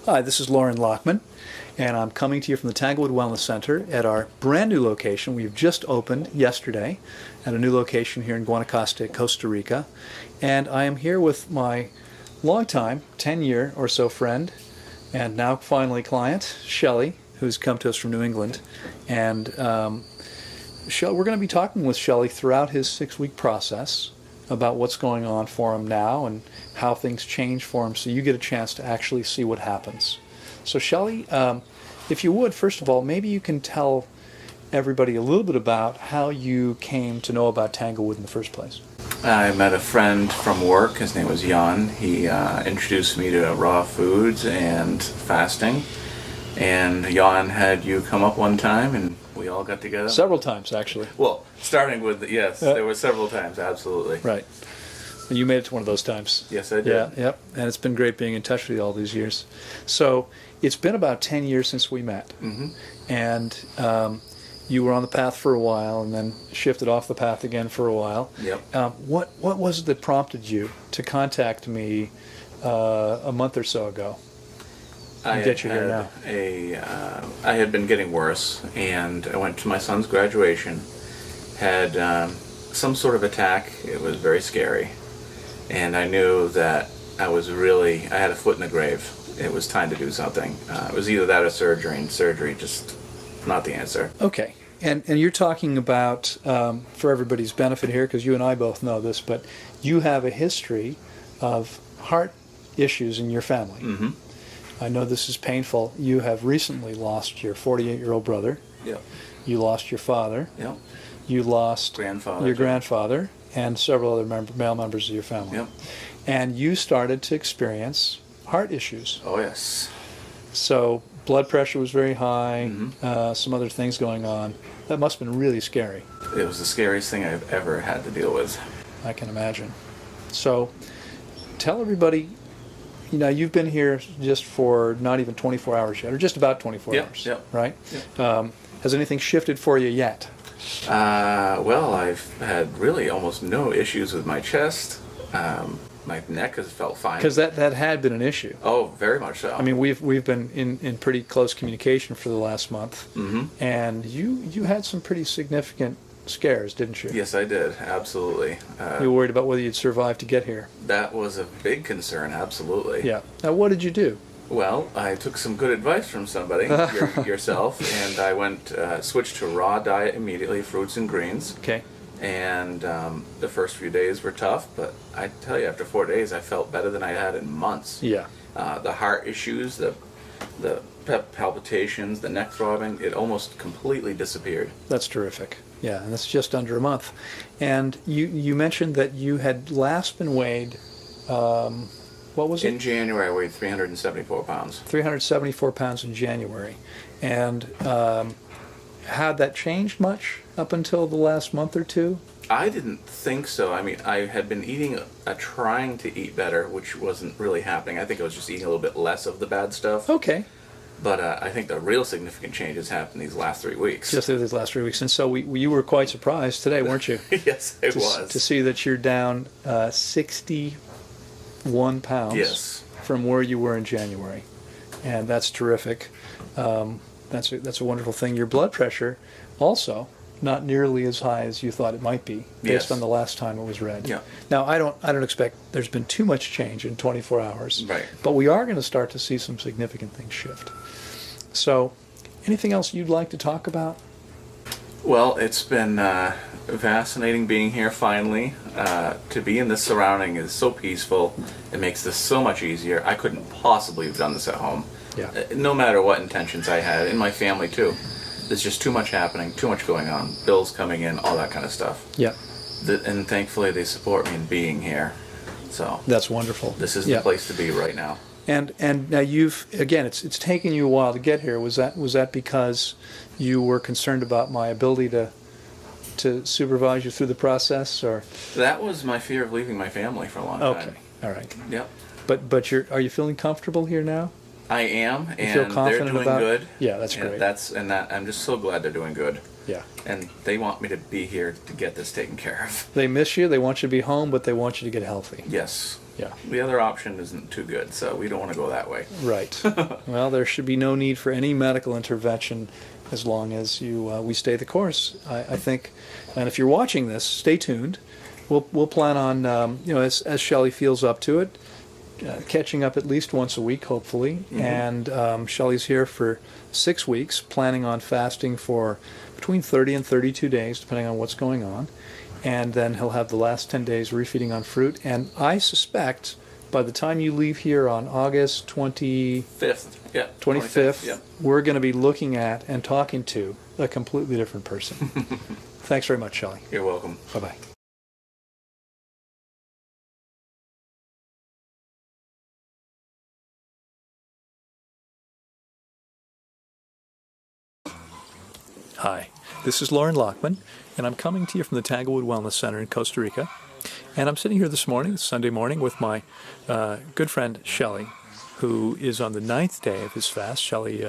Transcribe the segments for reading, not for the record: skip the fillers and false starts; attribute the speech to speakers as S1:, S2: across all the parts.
S1: Hi, this is Lauren Lockman, and I'm coming to you from the Tanglewood Wellness Center at our brand new location. We've just opened yesterday at a new location here in Guanacaste, Costa Rica. And I am here with my longtime, 10-year or so friend, and now finally client, Shelly, who's come to us from New England. And we're going to be talking with Shelly throughout his 6-week process about what's going on for him now and how things change for him, so you get a chance to actually see what happens. So Shelly, if you would, first of all, maybe you can tell everybody a little bit about how you came to know about Tanglewood in the first place.
S2: I met a friend from work. His name was Jan. He introduced me to raw foods and fasting. And Jan had you come up one time, and we all got together.
S1: Several times, actually.
S2: Well, starting with, yes, there were several times, absolutely.
S1: Right. You made it to one of those times.
S2: Yes, I did.
S1: Yeah, yep. And it's been great being in touch with you all these years. So it's been about 10 years since we met.
S2: Mm-hmm.
S1: And you were on the path for a while and then shifted off the path again for a while.
S2: Yep.
S1: What was it that prompted you to contact me a month or so ago? I
S2: had been getting worse, and I went to my son's graduation, had some sort of attack. It was very scary, and I knew that I had a foot in the grave. It was time to do something. It was either that or surgery, and surgery just not the answer.
S1: Okay, and you're talking about, for everybody's benefit here, because you and I both know this, but you have a history of heart issues in your family.
S2: Mm-hmm.
S1: I know this is painful. You have recently lost your 48-year-old brother.
S2: Yep.
S1: You lost your father.
S2: Yep.
S1: You lost your grandfather and several other male members of your family.
S2: Yep.
S1: And you started to experience heart issues.
S2: Oh, yes.
S1: So blood pressure was very high,
S2: Mm-hmm.
S1: Some other things going on. That must have been really scary.
S2: It was the scariest thing I've ever had to deal with.
S1: I can imagine. So tell everybody, you've been here just for not even 24 hours yet, or just about 24 hours, right?
S2: Yep.
S1: Has anything shifted for you yet?
S2: Well, I've had really almost no issues with my chest. My neck has felt fine.
S1: Because that had been an issue.
S2: Oh, very much so.
S1: I mean, we've been in pretty close communication for the last month,
S2: mm-hmm.
S1: and you had some pretty significant scares, didn't you?
S2: Yes, I did. Absolutely.
S1: You were worried about whether you'd survive to get here.
S2: That was a big concern, absolutely.
S1: Yeah. Now, what did you do?
S2: Well, I took some good advice from somebody, yourself, and I switched to raw diet immediately, fruits and greens.
S1: Okay.
S2: And the first few days were tough, but I tell you, after 4 days, I felt better than I had in months.
S1: Yeah.
S2: The heart issues, the palpitations, the neck throbbing, it almost completely disappeared.
S1: That's terrific. Yeah, and that's just under a month. And you mentioned that you had last been weighed, what was it?
S2: In January, I weighed 374 pounds.
S1: 374 pounds in January. And had that changed much up until the last month or two?
S2: I didn't think so. I mean, I had been trying to eat better, which wasn't really happening. I think I was just eating a little bit less of the bad stuff.
S1: Okay.
S2: But I think the real significant changes happened these last 3 weeks.
S1: Just these last 3 weeks. And so you were quite surprised today, weren't you?
S2: Yes, I was.
S1: To see that you're down 61 pounds from where you were in January. And that's terrific. That's a wonderful thing. Your blood pressure also not nearly as high as you thought it might be based on the last time it was read.
S2: Yeah.
S1: Now, I don't expect there's been too much change in 24 hours.
S2: Right.
S1: But we are going to start to see some significant things shift. So, anything else you'd like to talk about?
S2: Well, it's been fascinating being here finally. To be in this surrounding is so peaceful. It makes this so much easier. I couldn't possibly have done this at home.
S1: Yeah.
S2: No matter what intentions I had, in my family too. There's just too much happening, too much going on, bills coming in, all that kind of stuff.
S1: Yeah.
S2: And thankfully they support me in being here. So
S1: that's wonderful.
S2: This is the place to be right now.
S1: And now it's taken you a while to get here. Was that because you were concerned about my ability to supervise you through the process, or?
S2: That was my fear of leaving my family for a long time.
S1: Okay. All right.
S2: Yep.
S1: But are you feeling comfortable here now?
S2: I am,
S1: you feel confident
S2: they're doing
S1: about
S2: good.
S1: Yeah, that's great.
S2: I'm just so glad they're doing good.
S1: Yeah.
S2: And they want me to be here to get this taken care of.
S1: They miss you. They want you to be home, but they want you to get healthy.
S2: Yes.
S1: Yeah.
S2: The other option isn't too good, so we don't want to go that way.
S1: Right. Well, there should be no need for any medical intervention as long as we stay the course, I think. And if you're watching this, stay tuned. We'll plan on, as Shelly feels up to it, catching up at least once a week, hopefully. Mm-hmm. And Shelly's here for 6 weeks, planning on fasting for between 30 and 32 days, depending on what's going on. And then he'll have the last 10 days refeeding on fruit. And I suspect by the time you leave here on August 25th, we're going to be looking at and talking to a completely different person. Thanks very much, Shelly.
S2: You're welcome.
S1: Bye-bye. Hi, this is Lauren Lockman, and I'm coming to you from the Tanglewood Wellness Center in Costa Rica. And I'm sitting here this morning, Sunday morning, with my good friend Shelly, who is on the 9th day of his fast. Shelly,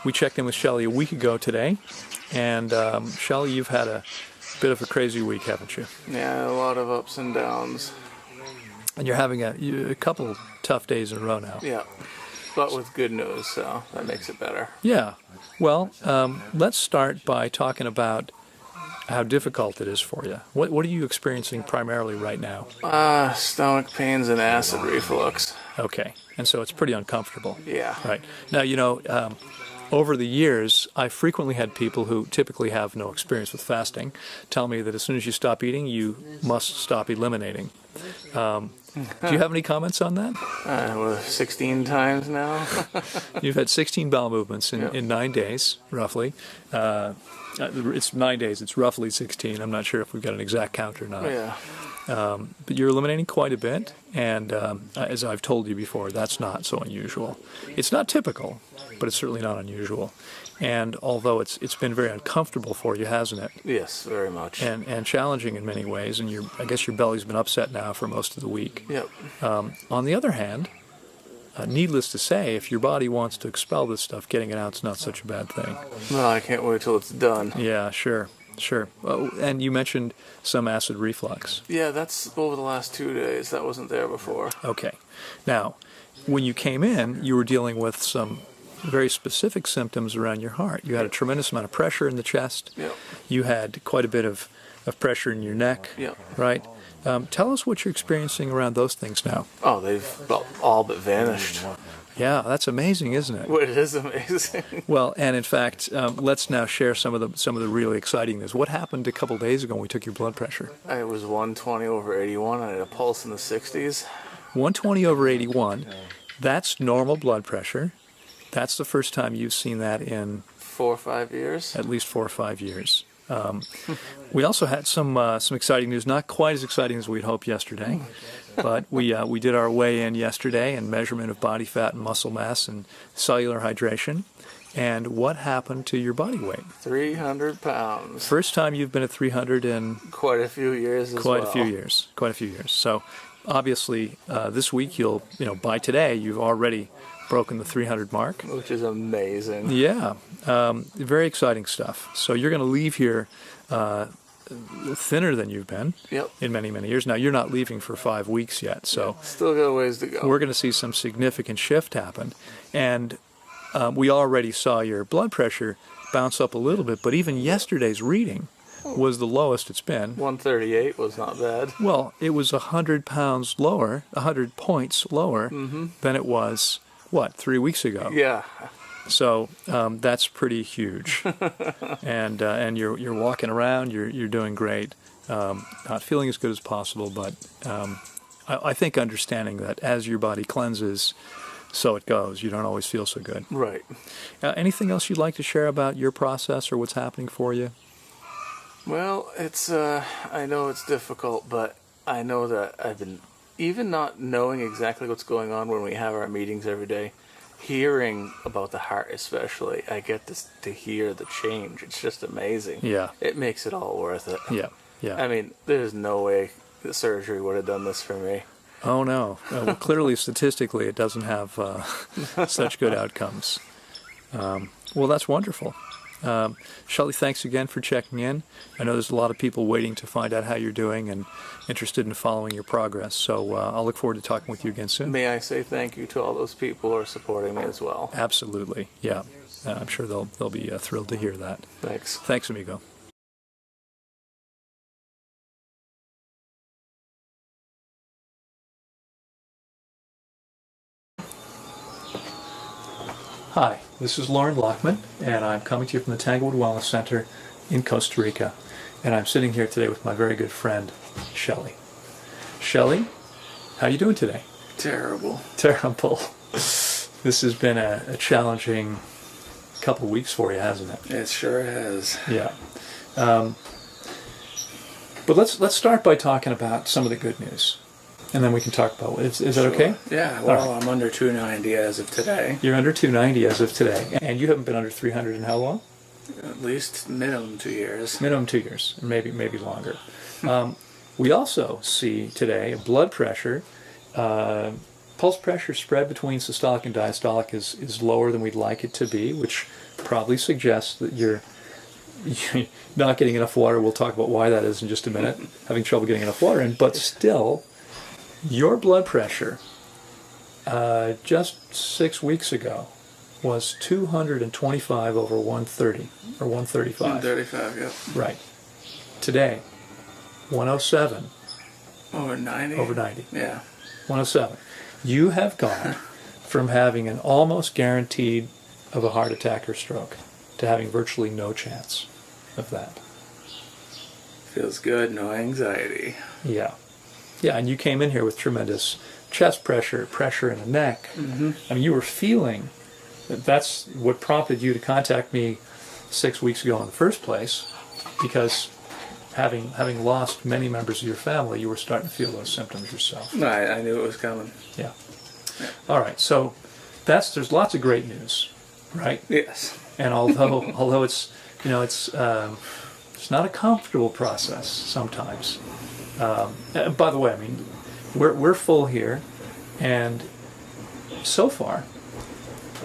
S1: we checked in with Shelly a week ago today, and Shelly, you've had a bit of a crazy week, haven't you?
S2: Yeah, a lot of ups and downs.
S1: And you're having a couple tough days in a row now.
S2: Yeah, but with good news, so that makes it better.
S1: Yeah. Well, let's start by talking about how difficult it is for you. What are you experiencing primarily right now?
S2: Stomach pains and acid reflux.
S1: Okay. And so it's pretty uncomfortable.
S2: Yeah.
S1: Right. Now, over the years, I frequently had people who typically have no experience with fasting tell me that as soon as you stop eating, you must stop eliminating. Do you have any comments on that?
S2: 16 times now.
S1: You've had 16 bowel movements in 9 days, roughly. It's 9 days. It's roughly 16. I'm not sure if we've got an exact count or not.
S2: Yeah.
S1: But you're eliminating quite a bit, and as I've told you before, that's not so unusual. It's not typical, but it's certainly not unusual. And although it's been very uncomfortable for you, hasn't it?
S2: Yes, very much.
S1: And challenging in many ways, and I guess your belly's been upset now for most of the week.
S2: Yep.
S1: On the other hand, needless to say, if your body wants to expel this stuff, getting it out's not such a bad thing.
S2: No, I can't wait till it's done.
S1: Yeah, sure. Oh, and you mentioned some acid reflux.
S2: Yeah, that's over the last 2 days. That wasn't there before.
S1: Okay. Now, when you came in, you were dealing with some very specific symptoms around your heart. You had a tremendous amount of pressure in the chest.
S2: Yep.
S1: You had quite a bit of pressure in your neck.
S2: Yep.
S1: Right? Tell us what you're experiencing around those things now.
S2: Oh, they've all but vanished.
S1: Yeah, that's amazing, isn't it?
S2: Well, it is amazing.
S1: Well, and in fact, let's now share some of the really exciting news. What happened a couple days ago when we took your blood pressure?
S2: It was 120/81. I had a pulse in the 60s.
S1: 120/81. That's normal blood pressure. That's the first time you've seen that in
S2: 4 or 5 years.
S1: At least 4 or 5 years. We also had some exciting news, not quite as exciting as we'd hoped yesterday, but we did our weigh-in yesterday and measurement of body fat and muscle mass and cellular hydration. And what happened to your body weight?
S2: 300 pounds.
S1: First time you've been at 300 in
S2: quite a few years as
S1: Quite a few years. So obviously this week by today you've already broken the 300 mark.
S2: Which is amazing.
S1: Yeah. Very exciting stuff. So you're going to leave here thinner than you've been in many, many years. Now, you're not leaving for 5 weeks yet, so
S2: still got a ways to go.
S1: We're going to see some significant shift happen. And we already saw your blood pressure bounce up a little bit, but even yesterday's reading was the lowest it's been.
S2: 138 was not bad.
S1: Well, it was 100 pounds lower, 100 points lower than it was, 3 weeks ago?
S2: Yeah.
S1: So that's pretty huge, and you're walking around. You're doing great. Not feeling as good as possible, but I think understanding that as your body cleanses, so it goes. You don't always feel so good.
S2: Right.
S1: Anything else you'd like to share about your process or what's happening for you?
S2: Well, it's I know it's difficult, but I know that I've been even not knowing exactly what's going on when we have our meetings every day. Hearing about the heart especially, I get to hear the change. It's just amazing.
S1: Yeah.
S2: It makes it all worth it.
S1: Yeah.
S2: I mean, there's no way the surgery would have done this for me.
S1: Oh, no. Well, clearly, statistically, it doesn't have such good outcomes. Well, that's wonderful. Shelly, thanks again for checking in. I know there's a lot of people waiting to find out how you're doing and interested in following your progress. So I'll look forward to talking with you again soon.
S2: May I say thank you to all those people who are supporting me as well.
S1: Absolutely, yeah. I'm sure they'll be thrilled to hear that.
S2: Thanks.
S1: Thanks, amigo. Hi, this is Lauren Lockman, and I'm coming to you from the Tanglewood Wellness Center in Costa Rica. And I'm sitting here today with my very good friend, Shelly. Shelly, how you doing today?
S2: Terrible.
S1: Terrible. This has been a challenging couple of weeks for you, hasn't it?
S2: It sure has.
S1: Yeah. But let's start by talking about some of the good news. And then we can talk about it. Is that okay?
S2: Yeah, well, I'm under 290 as of today.
S1: You're under 290 as of today. And you haven't been under 300 in how long?
S2: At least minimum 2 years.
S1: Minimum 2 years, and maybe longer. We also see today blood pressure, pulse pressure spread between systolic and diastolic is lower than we'd like it to be, which probably suggests that you're not getting enough water. We'll talk about why that is in just a minute, having trouble getting enough water in, but still, your blood pressure just 6 weeks ago was 225 over 130, or 135.
S2: 135, yep.
S1: Right. Today, 107.
S2: Over 90?
S1: Over 90.
S2: Yeah.
S1: 107. You have gone from having an almost guaranteed of a heart attack or stroke to having virtually no chance of that.
S2: Feels good, no anxiety.
S1: Yeah. Yeah, and you came in here with tremendous chest pressure, pressure in the neck.
S2: Mm-hmm.
S1: I mean, you were feeling that that's what prompted you to contact me 6 weeks ago in the first place, because having lost many members of your family, you were starting to feel those symptoms yourself.
S2: I knew it was coming.
S1: Yeah. All right, so there's lots of great news, right?
S2: Yes.
S1: And although it's it's not a comfortable process sometimes. By the way, I mean, we're full here, and so far,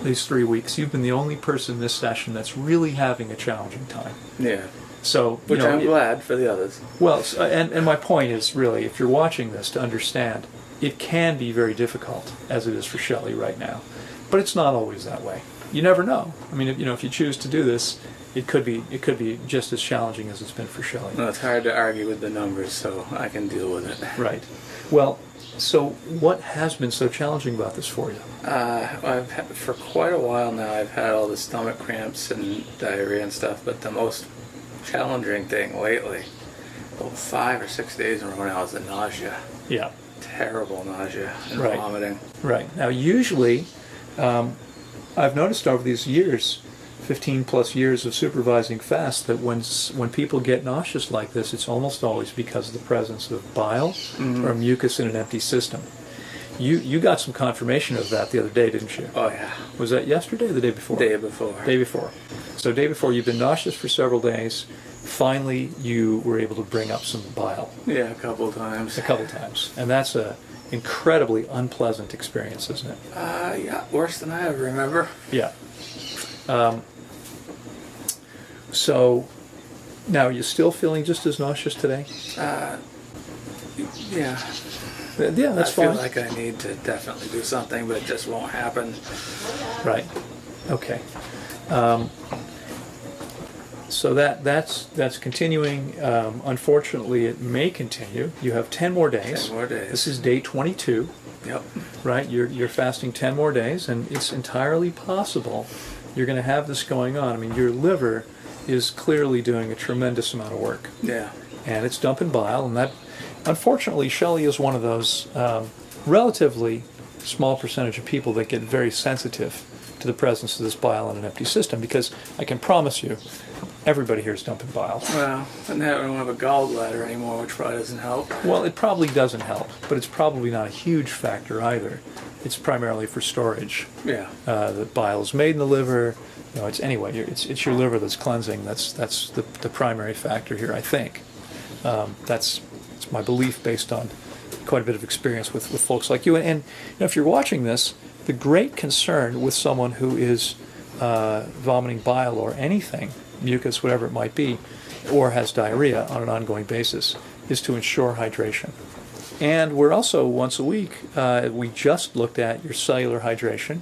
S1: these 3 weeks, you've been the only person in this session that's really having a challenging time.
S2: Yeah.
S1: So,
S2: which I'm glad for the others.
S1: Well, and my point is really, if you're watching this, to understand, it can be very difficult, as it is for Shelly right now, but it's not always that way. You never know. I mean, if you choose to do this, it could be just as challenging as it's been for Shelly.
S2: No, it's hard to argue with the numbers, so I can deal with it.
S1: Right. Well, so what has been so challenging about this for you?
S2: For quite a while now, I've had all the stomach cramps and diarrhea and stuff, but the most challenging thing lately, 5 or 6 days in a row now, is the nausea.
S1: Yeah.
S2: Terrible nausea and
S1: Right.
S2: vomiting.
S1: Right. Now, usually, I've noticed over these years, 15 plus years of supervising fast, that when people get nauseous like this, it's almost always because of the presence of bile or mucus in an empty system. You got some confirmation of that the other day, didn't you?
S2: Oh yeah.
S1: Was that yesterday or the day before?
S2: Day before.
S1: Day before. So day before, you've been nauseous for several days. Finally, you were able to bring up some bile.
S2: Yeah, a couple times.
S1: A couple times. And that's a incredibly unpleasant experience, isn't it?
S2: Yeah, worse than I ever remember.
S1: Yeah. So, now, are you still feeling just as nauseous today?
S2: Yeah.
S1: Yeah, that's fine.
S2: I feel like I need to definitely do something, but it just won't happen.
S1: Right. Okay. So that's continuing. Unfortunately, it may continue. You have 10 more days.
S2: 10 more days.
S1: This is day 22.
S2: Yep.
S1: Right? You're fasting 10 more days, and it's entirely possible you're going to have this going on. I mean, your liver is clearly doing a tremendous amount of work.
S2: Yeah.
S1: And it's dumping bile, and that, unfortunately, Shelly is one of those relatively small percentage of people that get very sensitive to the presence of this bile in an empty system, because I can promise you, everybody here is dumping bile.
S2: Well, and I don't have a gallbladder anymore, which probably doesn't help.
S1: Well, it probably doesn't help, but it's probably not a huge factor either. It's primarily for storage.
S2: Yeah.
S1: The bile is made in the liver. It's anyway. It's your liver that's cleansing. That's the primary factor here, I think. That's my belief based on quite a bit of experience with folks like you. And if you're watching this, the great concern with someone who is vomiting bile or anything mucus, whatever it might be, or has diarrhea on an ongoing basis, is to ensure hydration. And we're also, once a week, we just looked at your cellular hydration,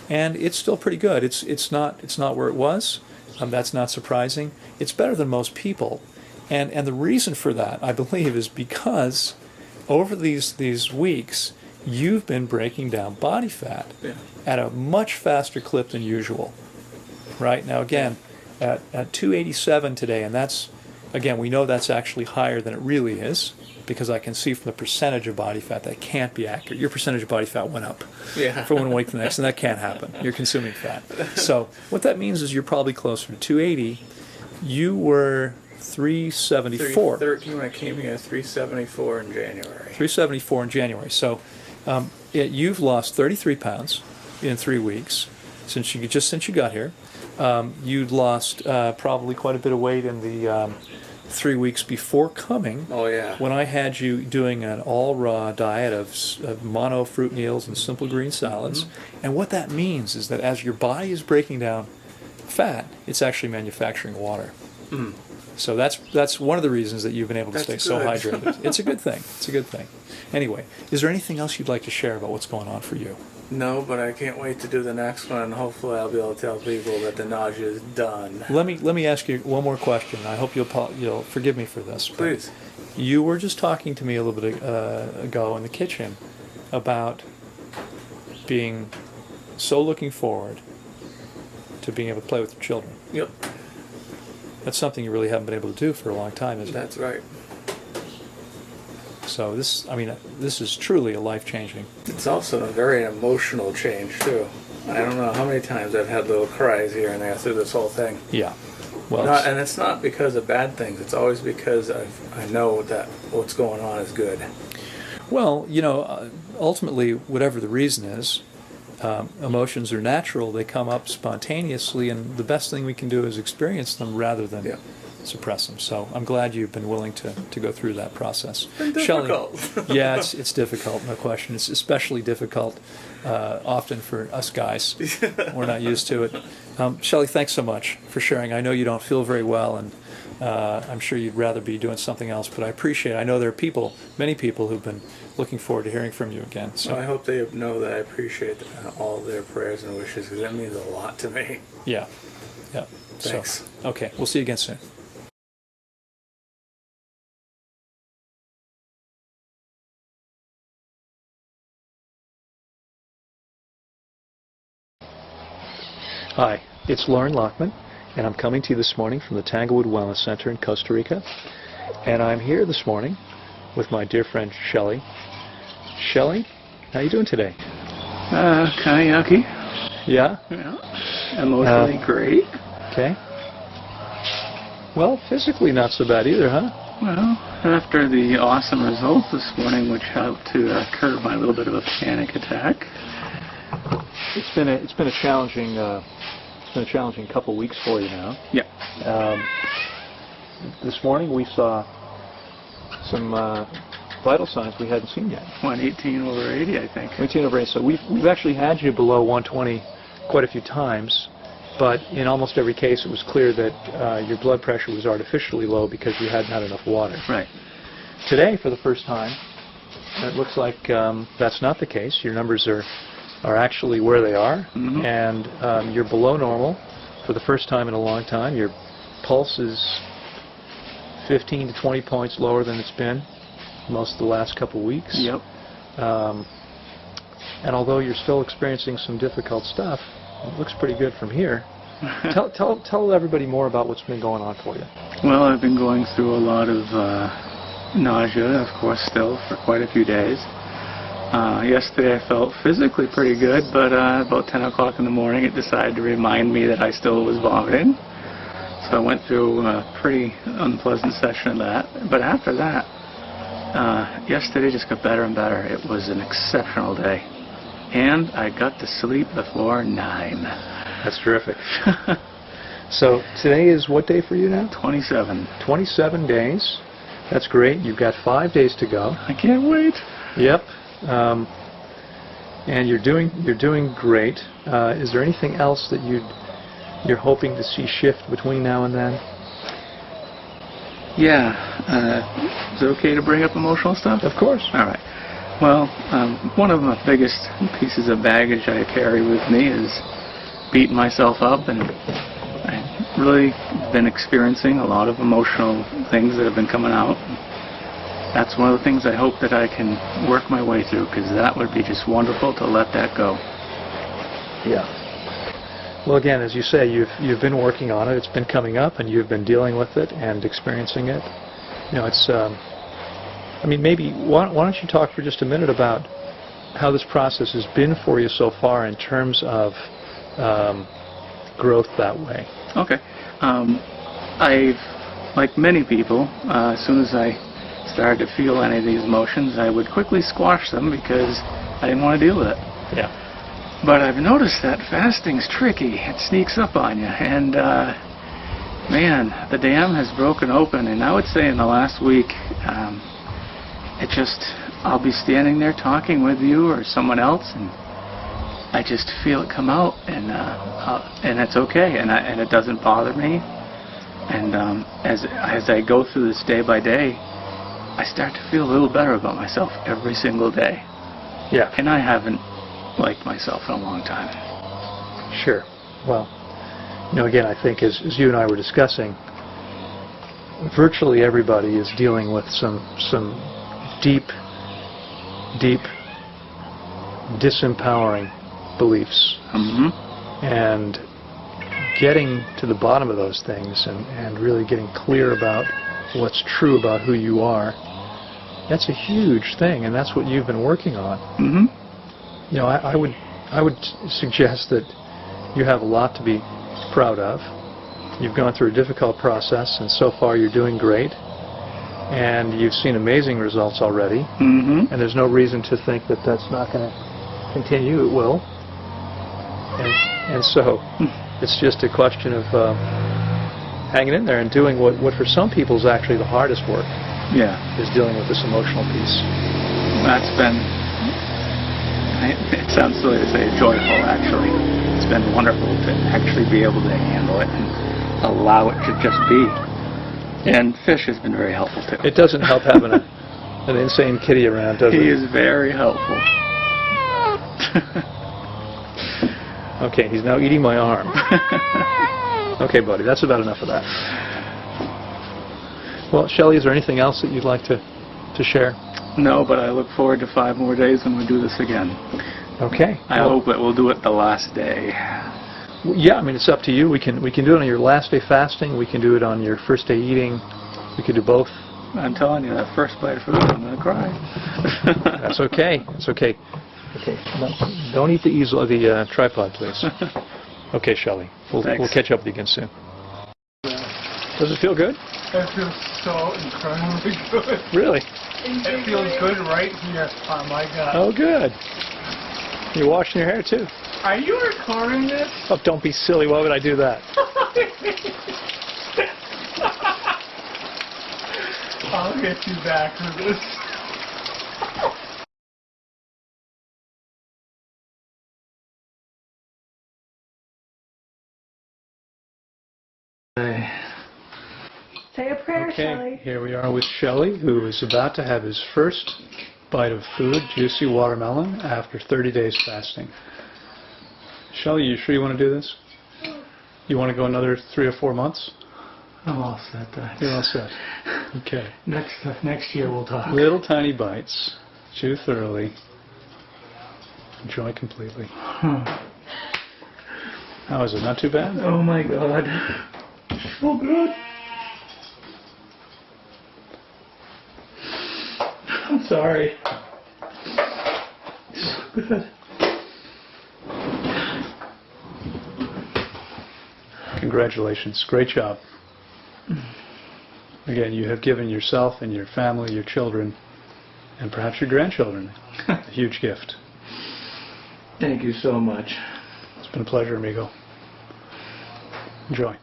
S1: and it's still pretty good. It's not where it was. That's not surprising. It's better than most people. And the reason for that, I believe, is because over these weeks, you've been breaking down body fat at a much faster clip than usual. Right? Now, again, at 287 today, and that's, again, we know that's actually higher than it really is, because I can see from the percentage of body fat that can't be accurate. Your percentage of body fat went up from one week to the next, and that can't happen. You're consuming fat. So what that means is you're probably closer to 280. You were 374.
S2: 313 when I came here, 374 in January.
S1: 374 in January. So you've lost 33 pounds in 3 weeks since you got here. You'd lost probably quite a bit of weight in the 3 weeks before coming.
S2: Oh yeah.
S1: When I had you doing an all raw diet of mono fruit meals and simple green salads. And what that means is that as your body is breaking down fat, it's actually manufacturing water. So that's one of the reasons that you've been able to stay so hydrated. It's a good thing. It's a good thing. Anyway, is there anything else you'd like to share about what's going on for you?
S2: No, but I can't wait to do the next one, and hopefully I'll be able to tell people that the nausea is done.
S1: Let me ask you one more question. I hope you'll forgive me for this.
S2: Please.
S1: You were just talking to me a little bit ago in the kitchen about being so looking forward to being able to play with your children.
S2: Yep.
S1: That's something you really haven't been able to do for a long time, isn't it?
S2: That's right.
S1: So this is truly a life-changing.
S2: It's also a very emotional change too. I don't know how many times I've had little cries here and there through this whole thing.
S1: Yeah. Well,
S2: and it's not because of bad things. It's always because I know that what's going on is good.
S1: Well, ultimately, whatever the reason is, emotions are natural. They come up spontaneously, and the best thing we can do is experience them rather than suppress them. So I'm glad you've been willing to go through that process.
S2: It's difficult.
S1: Shelly, yeah, it's difficult, no question. It's especially difficult often for us guys. We're not used to it. Shelly, thanks so much for sharing. I know you don't feel very well, and I'm sure you'd rather be doing something else, but I appreciate it. I know there are many people who've been looking forward to hearing from you again. So
S2: I hope they know that I appreciate all their prayers and wishes, because that means a lot to me.
S1: Yeah.
S2: Thanks.
S1: So, okay, we'll see you again soon. Hi, it's Lauren Lockman, and I'm coming to you this morning from the Tanglewood Wellness Center in Costa Rica. And I'm here this morning with my dear friend Shelly. Shelly, how you doing today?
S3: Kind of yucky.
S1: Yeah?
S3: Yeah. Emotionally great.
S1: Okay. Well, physically not so bad either, huh?
S3: Well, after the awesome results this morning, which helped to curb my little bit of a panic attack.
S1: It's been a challenging couple weeks for you now.
S3: Yeah.
S1: This morning we saw some vital signs we hadn't seen yet.
S3: 118 over 80, I think.
S1: 118 over 80. So we've actually had you below 120 quite a few times, but in almost every case it was clear that your blood pressure was artificially low because you hadn't had enough water.
S3: Right.
S1: Today, for the first time, it looks like that's not the case. Your numbers are actually where they are, and you're below normal for the first time in a long time. Your pulse is 15 to 20 points lower than it's been most of the last couple of weeks.
S3: Yep.
S1: And although you're still experiencing some difficult stuff, it looks pretty good from here. Tell everybody more about what's been going on for you.
S3: Well, I've been going through a lot of nausea, of course, still for quite a few days. Yesterday I felt physically pretty good, but about 10 o'clock in the morning it decided to remind me that I still was vomiting. So I went through a pretty unpleasant session of that. But after that, yesterday just got better and better. It was an exceptional day. And I got to sleep before 9.
S1: That's terrific. So today is what day for you now?
S3: 27.
S1: 27 days. That's great. You've got 5 days to go.
S3: I can't wait.
S1: Yep. And you're doing great. Is there anything else that you'd you're hoping to see shift between now and then?
S3: Yeah. Is it okay to bring up emotional stuff?
S1: Of course.
S3: All right. Well, one of my biggest pieces of baggage I carry with me is beating myself up, and I've really been experiencing a lot of emotional things that have been coming out. That's one of the things I hope that I can work my way through, because that would be just wonderful to let that go.
S1: Yeah. Well, again, as you say, you've been working on it. It's been coming up, and you've been dealing with it and experiencing it. You know, it's. I mean, maybe why don't you talk for just a minute about how this process has been for you so far in terms of growth that way?
S3: Okay. I've, like many people, as soon as I started to feel any of these emotions, I would quickly squash them because I didn't want to deal with it.
S1: Yeah.
S3: But I've noticed that fasting's tricky. It sneaks up on you, and man, the dam has broken open. And I would say in the last week, I'll be standing there talking with you or someone else, and I just feel it come out, and it's okay, and it doesn't bother me. And as I go through this day by day, I start to feel a little better about myself every single day.
S1: Yeah.
S3: And I haven't liked myself in a long time.
S1: Sure. Well, you know, again, I think as you and I were discussing, virtually everybody is dealing with some deep disempowering beliefs.
S3: Mm-hmm.
S1: And getting to the bottom of those things and really getting clear about what's true about who you are, that's a huge thing, and that's what you've been working on.
S3: Mm-hmm.
S1: You know, I would suggest that you have a lot to be proud of. You've gone through a difficult process, and so far you're doing great. And you've seen amazing results already.
S3: Mm-hmm.
S1: And there's no reason to think that that's not going to continue. It will. And so it's just a question of hanging in there and doing what for some people is actually the hardest work.
S3: Yeah.
S1: Is dealing with this emotional piece.
S3: That's been, it sounds silly to say joyful, actually. It's been wonderful to actually be able to handle it and allow it to just be. And Fish has been very helpful, too.
S1: It doesn't help having an insane kitty around, does it?
S3: He is very helpful.
S1: Okay, he's now eating my arm. Okay, buddy, that's about enough of that. Well, Shelly, is there anything else that you'd like to share?
S3: No, but I look forward to 5 more days when we do this again.
S1: Okay.
S3: I hope that we'll do it the last day.
S1: Yeah, I mean, it's up to you. We can do it on your last day fasting. We can do it on your first day eating. We could do both.
S3: I'm telling you, that first bite of food, I'm going to cry.
S1: That's okay. It's okay. Okay. No, don't eat the tripod, please. Okay, Shelly. We'll catch up with you again soon. Does it feel good?
S4: It feels so incredibly good.
S1: Really?
S4: It feels good right here on my gut.
S1: Oh, good. You're washing your hair, too.
S4: Are you recording this?
S1: Oh, don't be silly. Why would I do that?
S4: I'll get you back for this.
S5: Say a prayer, Shelly.
S1: Okay, here we are with Shelly, who is about to have his first bite of food, juicy watermelon, after 30 days fasting. Shelly, you sure you want to do this? You want to go another 3 or 4 months?
S3: I'm all set.
S1: You're all set. Okay.
S3: Next year we'll talk.
S1: Little tiny bites. Chew thoroughly. Enjoy completely. How is it? Not too bad?
S3: Oh my God. So good. I'm sorry. So good.
S1: Congratulations. Great job. Again, you have given yourself and your family, your children, and perhaps your grandchildren a huge gift.
S3: Thank you so much.
S1: It's been a pleasure, amigo. Enjoy.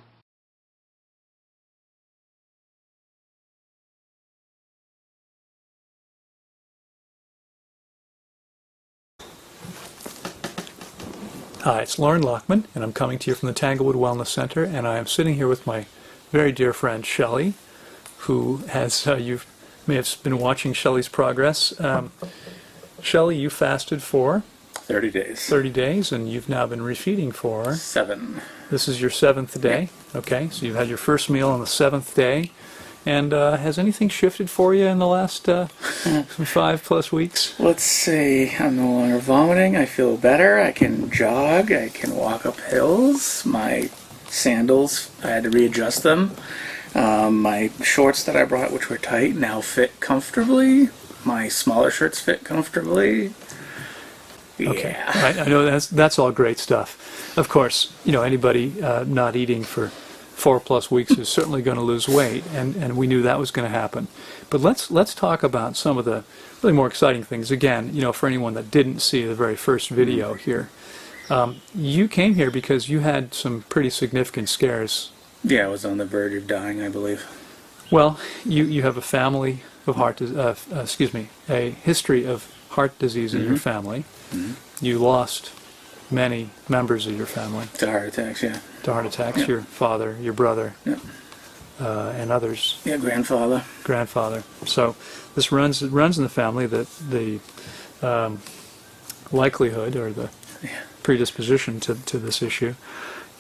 S1: Hi, it's Lauren Lockman, and I'm coming to you from the Tanglewood Wellness Center, and I am sitting here with my very dear friend Shelly, who has, you may have been watching Shelly's progress. Shelly, you fasted for
S3: 30 days.
S1: 30 days, and you've now been refeeding for
S3: 7.
S1: This is your 7th day. Okay, so you've had your first meal on the 7th day. And has anything shifted for you in the last 5+ weeks?
S3: Let's see. I'm no longer vomiting. I feel better. I can jog. I can walk up hills. My sandals, I had to readjust them. My shorts that I brought, which were tight, now fit comfortably. My smaller shirts fit comfortably.
S1: Okay.
S3: Yeah.
S1: I know that's all great stuff. Of course, anybody not eating for 4+ weeks is certainly going to lose weight, and we knew that was going to happen. But let's talk about some of the really more exciting things. Again, for anyone that didn't see the very first video here, you came here because you had some pretty significant scares.
S3: Yeah, I was on the verge of dying, I believe.
S1: Well, you have a family of a history of heart disease in your family. You lost many members of your family
S3: To heart attacks, yeah.
S1: to heart attacks.
S3: Yeah.
S1: Your father, your brother,
S3: Yeah.
S1: and others.
S3: Yeah, grandfather.
S1: Grandfather. So this runs in the family. That the likelihood or the predisposition to this issue.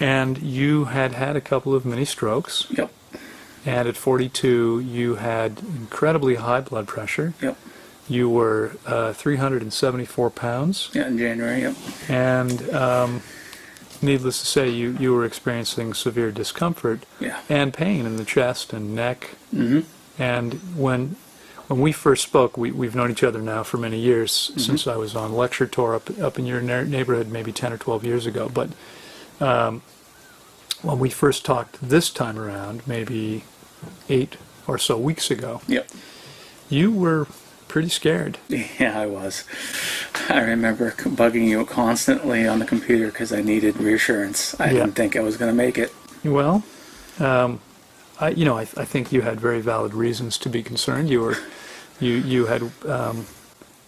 S1: And you had a couple of mini strokes.
S3: Yep.
S1: And at 42, you had incredibly high blood pressure.
S3: Yep.
S1: You were 374 pounds.
S3: Yeah, in January, yep.
S1: And needless to say, you were experiencing severe discomfort
S3: Yeah.
S1: and pain in the chest and neck.
S3: Mm-hmm.
S1: And when we first spoke, we've known each other now for many years, since I was on lecture tour up in your neighborhood maybe 10 or 12 years ago. But when we first talked this time around, maybe 8 or so weeks ago,
S3: Yep.
S1: you were pretty scared.
S3: Yeah, I was. I remember bugging you constantly on the computer because I needed reassurance. I didn't think I was going to make it.
S1: Well, I think you had very valid reasons to be concerned. You had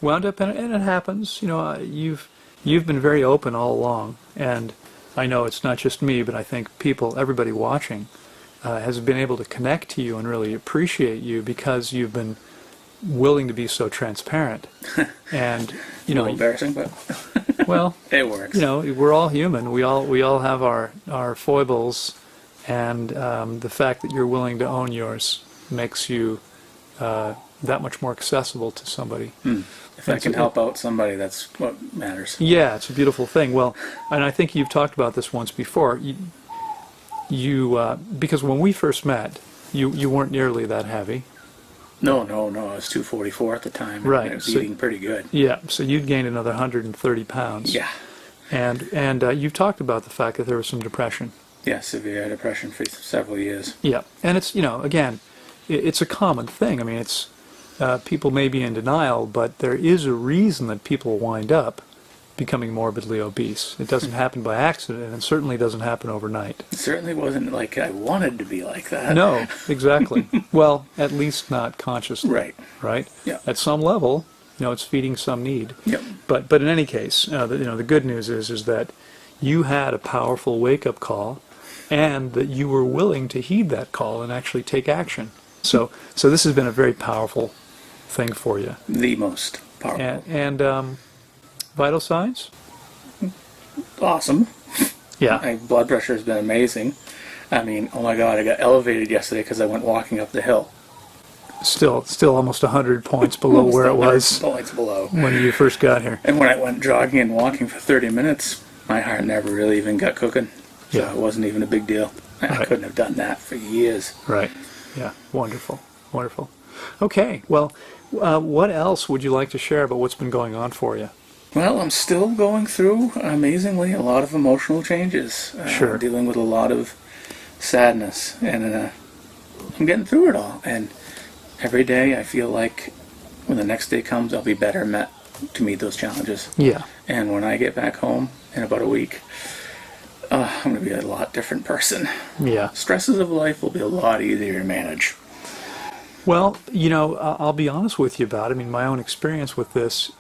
S1: wound up, and it happens. You've been very open all along, and I know it's not just me, but I think everybody watching, has been able to connect to you and really appreciate you because you've been willing to be so transparent. And
S3: A little embarrassing, but
S1: well,
S3: it works.
S1: we're all human. We all have our foibles, and the fact that you're willing to own yours makes you that much more accessible to somebody.
S3: If I can help out somebody, that's what matters.
S1: Yeah, it's a beautiful thing. Well, and I think you've talked about this once before. You because when we first met, you weren't nearly that heavy.
S3: No, I was 244 at the time.
S1: Right.
S3: I was eating pretty good.
S1: Yeah, so you'd gained another 130 pounds.
S3: Yeah.
S1: And you've talked about the fact that there was some depression.
S3: Yeah, severe depression for several years.
S1: Yeah, and it's, again, it's a common thing. I mean, it's people may be in denial, but there is a reason that people wind up becoming morbidly obese. It doesn't happen by accident, and it certainly doesn't happen overnight.
S3: It certainly wasn't like I wanted to be like that.
S1: No, exactly. Well, at least not consciously.
S3: Right.
S1: Right?
S3: Yeah.
S1: At some level, it's feeding some need.
S3: Yep.
S1: But in any case, the good news is that you had a powerful wake-up call, and that you were willing to heed that call and actually take action. So this has been a very powerful thing for you.
S3: The most powerful.
S1: And vital signs?
S3: Awesome.
S1: Yeah.
S3: My blood pressure has been amazing. I mean, oh my God, I got elevated yesterday because I went walking up the hill.
S1: Still almost 100 points below where it was
S3: points below
S1: when you first got here.
S3: And when I went jogging and walking for 30 minutes, my heart never really even got cooking. So
S1: Yeah.
S3: it wasn't even a big deal. I
S1: Right.
S3: couldn't have done that for years.
S1: Right. Yeah. Wonderful. Wonderful. Okay. Well, what else would you like to share about what's been going on for you?
S3: Well, I'm still going through, amazingly, a lot of emotional changes.
S1: Sure.
S3: Dealing with a lot of sadness. And I'm getting through it all. And every day I feel like when the next day comes, I'll be better met to meet those challenges.
S1: Yeah.
S3: And when I get back home in about a week, I'm going to be a lot different person.
S1: Yeah.
S3: Stresses of life will be a lot easier to manage.
S1: Well, I'll be honest with you about it. I mean, my own experience with this,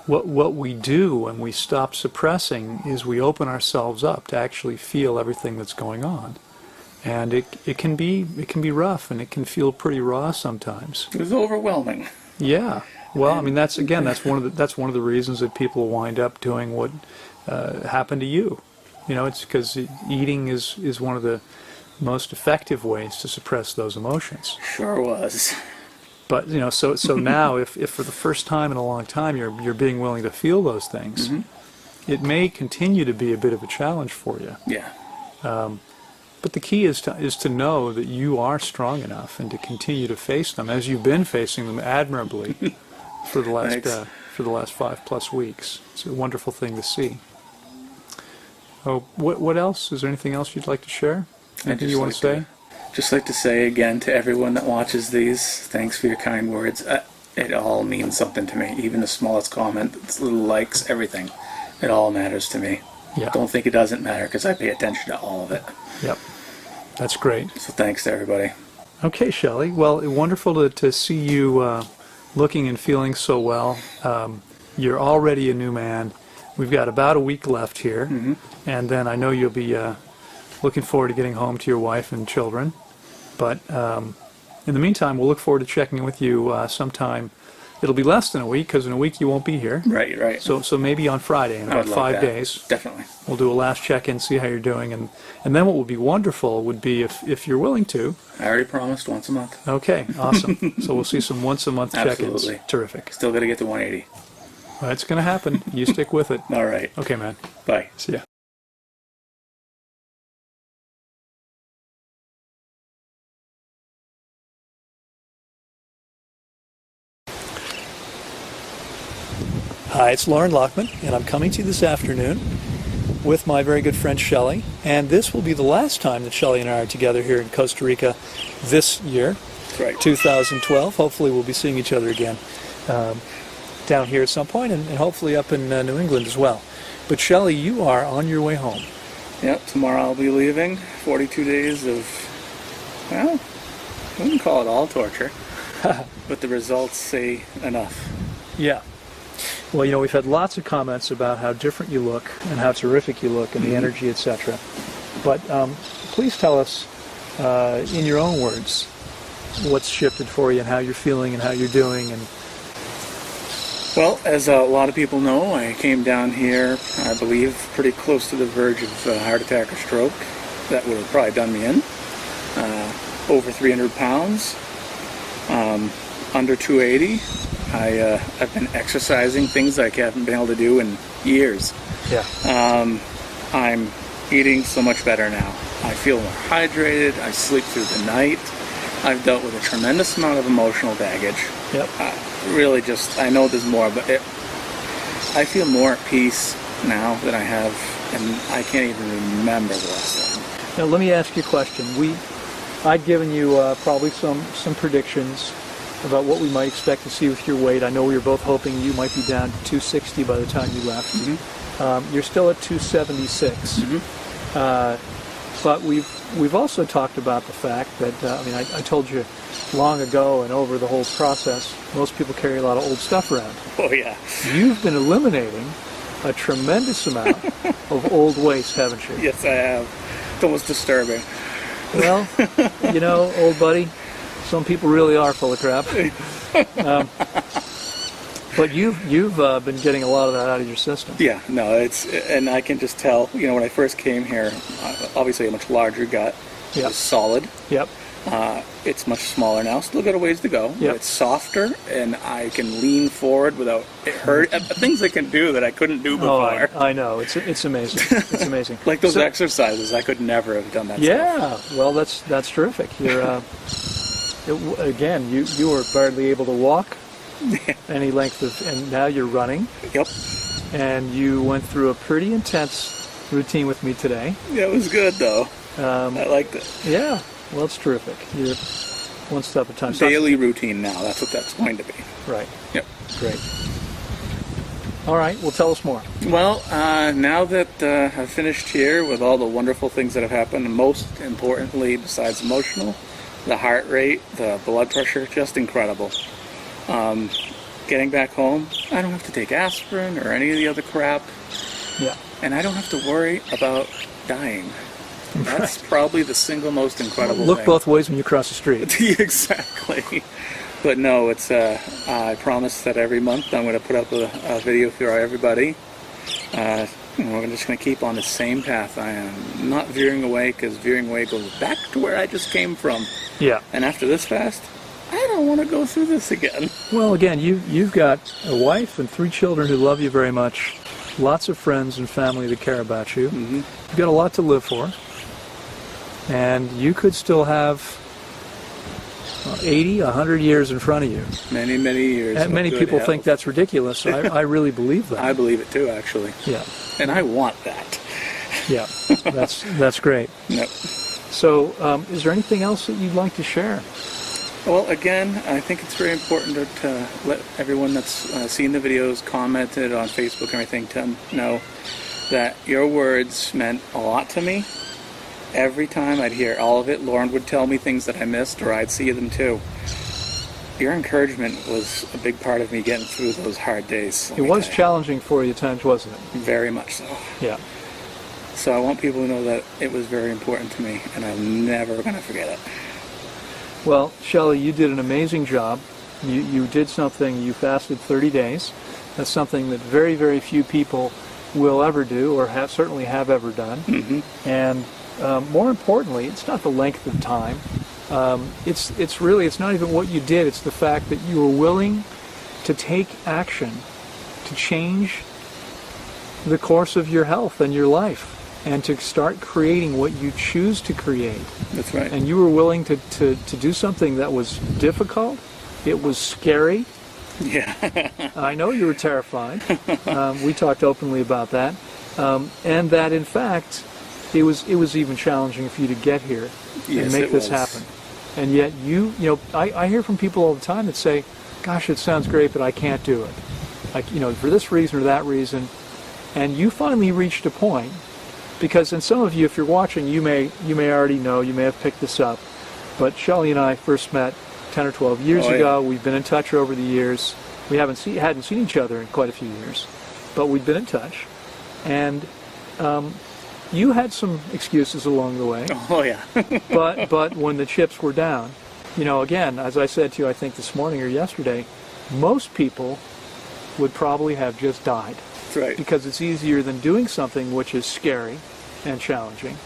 S1: what we do when we stop suppressing is we open ourselves up to actually feel everything that's going on. And it can be rough, and it can feel pretty raw sometimes.
S3: It was overwhelming.
S1: Yeah. Well, I mean, that's one of the reasons that people wind up doing what happened to you. You know, it's because eating is one of the most effective ways to suppress those emotions.
S3: Sure was.
S1: But you know, so now, if for the first time in a long time you're being willing to feel those things, it may continue to be a bit of a challenge for you.
S3: Yeah.
S1: But the key is to know that you are strong enough and to continue to face them as you've been facing them admirably for the last 5+ weeks. It's a wonderful thing to see. Oh, what else? Is there anything else you'd like to share? Anything you want to say?
S3: Just like to say again to everyone that watches these, thanks for your kind words. It all means something to me. Even the smallest comment, the little likes, everything. It all matters to me.
S1: Yeah.
S3: Don't think it doesn't matter, because I pay attention to all of it.
S1: Yep. That's great.
S3: So thanks to everybody.
S1: Okay, Shelly. Well, wonderful to see you looking and feeling so well. You're already a new man. We've got about a week left here, and then I know you'll be looking forward to getting home to your wife and children. But in the meantime, we'll look forward to checking in with you sometime. It'll be less than a week, because in a week you won't be here.
S3: Right.
S1: So maybe on Friday, in about 5 days.
S3: Definitely.
S1: We'll do a last check-in, see how you're doing, and then what would be wonderful would be if you're willing to.
S3: I already promised once a month.
S1: Okay, awesome. So we'll see some once-a-month check-ins.
S3: Absolutely.
S1: Terrific.
S3: Still got to get to 180.
S1: Well, it's going to happen. You stick with it.
S3: All right.
S1: Okay, man.
S3: Bye.
S1: See ya. Hi, it's Lauren Lockman, and I'm coming to you this afternoon with my very good friend Shelly. And this will be the last time that Shelly and I are together here in Costa Rica this year,
S3: Right.
S1: 2012. Hopefully we'll be seeing each other again down here at some point, and hopefully up in New England as well. But Shelly, you are on your way home.
S3: Yep, tomorrow I'll be leaving. 42 days of, well, I wouldn't call it all torture, but the results say enough.
S1: Yeah. Well, you know, we've had lots of comments about how different you look and how terrific you look and the energy, etc. But please tell us, in your own words, what's shifted for you and how you're feeling and how you're doing. And
S3: Well, as a lot of people know, I came down here, I believe, pretty close to the verge of a heart attack or stroke. That would have probably done me in. Over 300 pounds, under 280. I've been exercising, things I haven't been able to do in years.
S1: yeah,
S3: I'm eating so much better now. I feel more hydrated, I sleep through the night. I've dealt with a tremendous amount of emotional baggage.
S1: yep,
S3: Really just, I know there's more, but I feel more at peace now than I have, and I can't even remember the last time.
S1: Now let me ask you a question. I'd given you probably some predictions about what we might expect to see with your weight. I know we were both hoping you might be down to 260 by the time you left. You're still at 276. But we've also talked about the fact that, I told you long ago and over the whole process, most people carry a lot of old stuff around.
S3: Oh yeah.
S1: You've been eliminating a tremendous amount of old waste, haven't you?
S3: Yes, I have. It's almost disturbing.
S1: Well, you know, old buddy, some people really are full of crap. But you've been getting a lot of that out of your system.
S3: Yeah, no, and I can just tell, you know, when I first came here, obviously a much larger gut. It
S1: Yep.
S3: was solid.
S1: Yep.
S3: It's much smaller now, still got a ways to go.
S1: Yep.
S3: It's softer, and I can lean forward without it hurt. Things I can do that I couldn't do before.
S1: Oh, I know. It's amazing. It's amazing.
S3: Like those
S1: So-
S3: exercises, I could never have done that.
S1: Yeah. Well, that's terrific. You're again, you were barely able to walk any length of, and now you're running.
S3: Yep.
S1: And you went through a pretty intense routine with me today.
S3: Yeah, it was good though. I liked it.
S1: Yeah. Well, it's terrific. You're one step at a time. So-
S3: Daily routine now. That's what that's going to be.
S1: Right.
S3: Yep.
S1: Great. All right. Well, tell us more.
S3: Well, now that I've finished here with all the wonderful things that have happened, and most importantly, besides emotional, the heart rate, the blood pressure, just incredible. getting back home, I don't have to take aspirin or any of the other crap,
S1: Yeah.
S3: and I don't have to worry about dying. That's probably the single most incredible
S1: Look
S3: thing.
S1: both ways when you cross the street.
S3: Exactly. But no, it's I promise that every month I'm going to put up a video for everybody. We're just going to keep on the same path. I am not veering away, because veering away goes back to where I just came from.
S1: Yeah.
S3: And after this fast, I don't want to go through this again.
S1: Well, again, you've got a wife and 3 children who love you very much, lots of friends and family that care about you.
S3: Mm-hmm.
S1: You've got a lot to live for, and you could still have 80, 100 years in front of you.
S3: Many, many years.
S1: And many people think that's ridiculous. I really believe that.
S3: I believe it too, actually.
S1: Yeah.
S3: And I want that.
S1: Yeah. That's great.
S3: Yep.
S1: So, is there anything else that you'd like to share?
S3: Well, again, I think it's very important to let everyone that's seen the videos, commented on Facebook and everything, to know that your words meant a lot to me. Every time I'd hear all of it, Lauren would tell me things that I missed, or I'd see them too. Your encouragement was a big part of me getting through those hard days.
S1: It was challenging for you at times, wasn't it?
S3: Very much so.
S1: Yeah.
S3: So I want people to know that it was very important to me, and I'm never going to forget it.
S1: Well, Shelly, you did an amazing job. You did something, you fasted 30 days. That's something that very, very few people will ever do, or certainly have ever done.
S3: Mm-hmm.
S1: And more importantly, it's not the length of time. It's not even what you did. It's the fact that you were willing to take action to change the course of your health and your life, and to start creating what you choose to create.
S3: That's right.
S1: And you were willing to do something that was difficult. It was scary.
S3: Yeah.
S1: I know you were terrified. We talked openly about that. And that, in fact, it was even challenging for you to get here and make this happen. And yet I hear from people all the time that say, gosh, it sounds great, but I can't do it. For this reason or that reason. And you finally reached a point, because, and some of you, if you're watching, you may already know, you may have picked this up, but Shelly and I first met 10 or 12 years ago. We've been in touch over the years. We hadn't seen each other in quite a few years, but we've been in touch. And you had some excuses along the way.
S3: Oh, yeah.
S1: but when the chips were down, again, as I said to you, I think this morning or yesterday, most people would probably have just died.
S3: That's right.
S1: Because it's easier than doing something which is scary and challenging.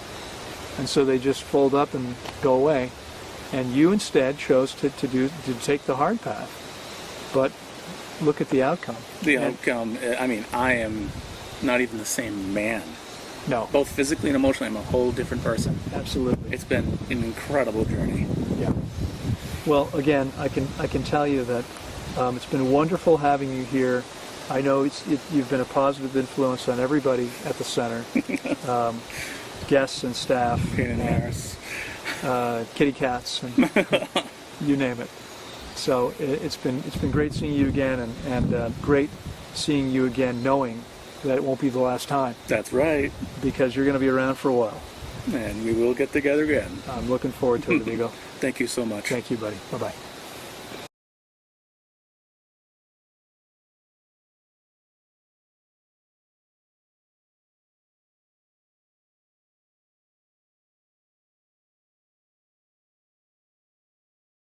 S1: And so they just fold up and go away. And you instead chose to take the hard path. But look at the outcome.
S3: The outcome, I mean, I am not even the same man.
S1: No.
S3: Both physically and emotionally, I'm a whole different person.
S1: Absolutely.
S3: It's been an incredible journey.
S1: Yeah. Well, again, I can tell you that it's been wonderful having you here. I know you've been a positive influence on everybody at the center, guests and staff, kitty cats, and you name it. So it's been great seeing you again, and great seeing you again, knowing that it won't be the last time.
S3: That's right.
S1: Because you're going to be around for a while.
S3: And we will get together again.
S1: I'm looking forward to it, amigo.
S3: Thank you so much.
S1: Thank you, buddy. Bye-bye.